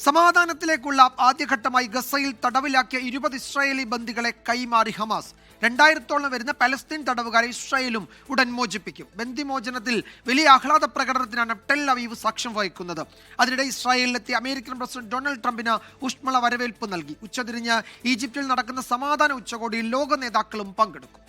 സമാധാനത്തിലേക്കുള്ള ആദ്യഘട്ടമായി ഗസയിൽ തടവിലാക്കിയ 20 ഇസ്രായേലി ബന്ദികളെ കൈമാറി ഹമാസ്. 2000-ഓളം വരുന്ന പലസ്തീൻ തടവുകാരെ ഇസ്രായേലും ഉടൻ മോചിപ്പിക്കും. ബന്ദിമോചനത്തിൽ വലിയ ആഹ്ലാദ പ്രകടനത്തിനാണ് ടെൽ അവീവ് സാക്ഷ്യം വഹിക്കുന്നത്. അതിനിടെ ഇസ്രായേലിലെത്തിയ അമേരിക്കൻ പ്രസിഡന്റ് ഡൊണാൾഡ് ട്രംപിന് ഊഷ്മള വരവേൽപ്പ് നൽകി. ഉച്ചതിരിഞ്ഞ് ഈജിപ്തിൽ നടക്കുന്ന സമാധാന ഉച്ചകോടിയിൽ ലോക നേതാക്കളും പങ്കെടുക്കും.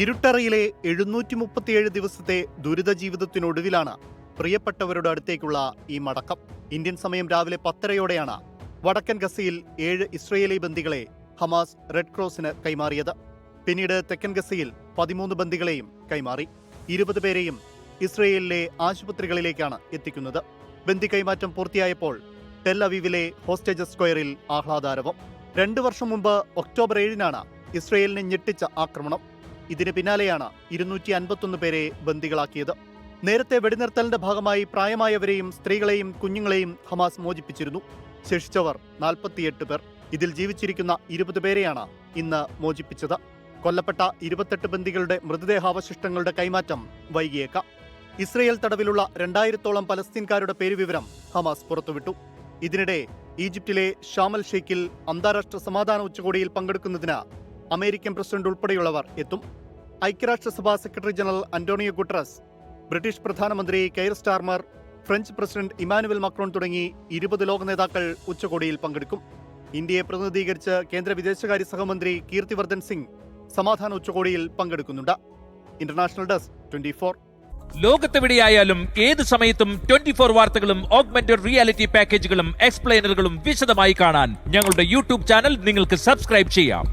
ഇരുട്ടറയിലെ 737 ദിവസത്തെ ദുരിത ജീവിതത്തിനൊടുവിലാണ് പ്രിയപ്പെട്ടവരുടെ അടുത്തേക്കുള്ള ഈ മടക്കം. ഇന്ത്യൻ സമയം രാവിലെ 10:30-യോടെയാണ് വടക്കൻ ഗസയിൽ 7 ഇസ്രയേലി ബന്ദികളെ ഹമാസ് റെഡ് ക്രോസിന് കൈമാറിയത്. പിന്നീട് തെക്കൻ ഗസയിൽ 13 ബന്ദികളെയും കൈമാറി. 20 പേരെയും ഇസ്രയേലിലെ ആശുപത്രികളിലേക്കാണ് എത്തിക്കുന്നത്. ബന്ദി കൈമാറ്റം പൂർത്തിയായപ്പോൾ ടെൽ അവീവിലെ ഹോസ്റ്റേജസ് സ്ക്വയറിൽ ആഹ്ലാദാരവം. 2 വർഷം മുമ്പ് ഒക്ടോബർ 7-നാണ് ഇസ്രയേലിനെ ഞെട്ടിച്ച ആക്രമണം. ഇതിന് പിന്നാലെയാണ് 251 പേരെ ബന്ദികളാക്കിയത്. നേരത്തെ വെടിനിർത്തലിന്റെ ഭാഗമായി പ്രായമായവരെയും സ്ത്രീകളെയും കുഞ്ഞുങ്ങളെയും ഹമാസ് മോചിപ്പിച്ചിരുന്നു. ശേഷിച്ചവർ 48 പേർ. ഇതിൽ ജീവിച്ചിരിക്കുന്ന 20 പേരെയാണ് ഇന്ന് മോചിപ്പിച്ചത്. കൊല്ലപ്പെട്ട 28 ബന്ദികളുടെ മൃതദേഹാവശിഷ്ടങ്ങളുടെ കൈമാറ്റം വൈകിയേക്കാം. ഇസ്രയേൽ തടവിലുള്ള 2000-ഓളം പലസ്തീൻകാരുടെ പേരുവിവരം ഹമാസ് പുറത്തുവിട്ടു. ഇതിനിടെ ഈജിപ്തിലെ ഷാമൽ ഷെയ്ഖിൽ അന്താരാഷ്ട്ര സമാധാന ഉച്ചകോടിയിൽ പങ്കെടുക്കുന്നതിന് അമേരിക്കൻ പ്രസിഡന്റ് ഉൾപ്പെടെയുള്ളവർ എത്തും. ഐക്യരാഷ്ട്രസഭാ secretary general Antonio Guterres, British പ്രധാനമന്ത്രി Keir Starmer, French president Emmanuel Macron തുടങ്ങി 20 ലോക നേതാക്കൾ ഉച്ചകോടിയിൽ പങ്കെടുക്കും. ഇന്ത്യയെ പ്രതിനിധീകരിച്ച് കേന്ദ്ര വിദേശകാര്യ സഹമന്ത്രി കീർത്തിവർദ്ധൻ സിംഗ് സമാധാന ഉച്ചകോടിയിൽ പങ്കെടുക്കുന്നുണ്ട്. International desk 24. ലോകത്തെവിടെയായാലും ഏത് സമയത്തും 24 വാർത്തകളും ഓഗ്മെന്റഡ് റിയാലിറ്റി പാക്കേജുകളും എക്സ്പ്ലെയിനറുകളും വിശദമായി കാണാൻ ഞങ്ങളുടെ യൂട്യൂബ് ചാനൽ നിങ്ങൾക്ക് സബ്സ്ക്രൈബ് ചെയ്യാം.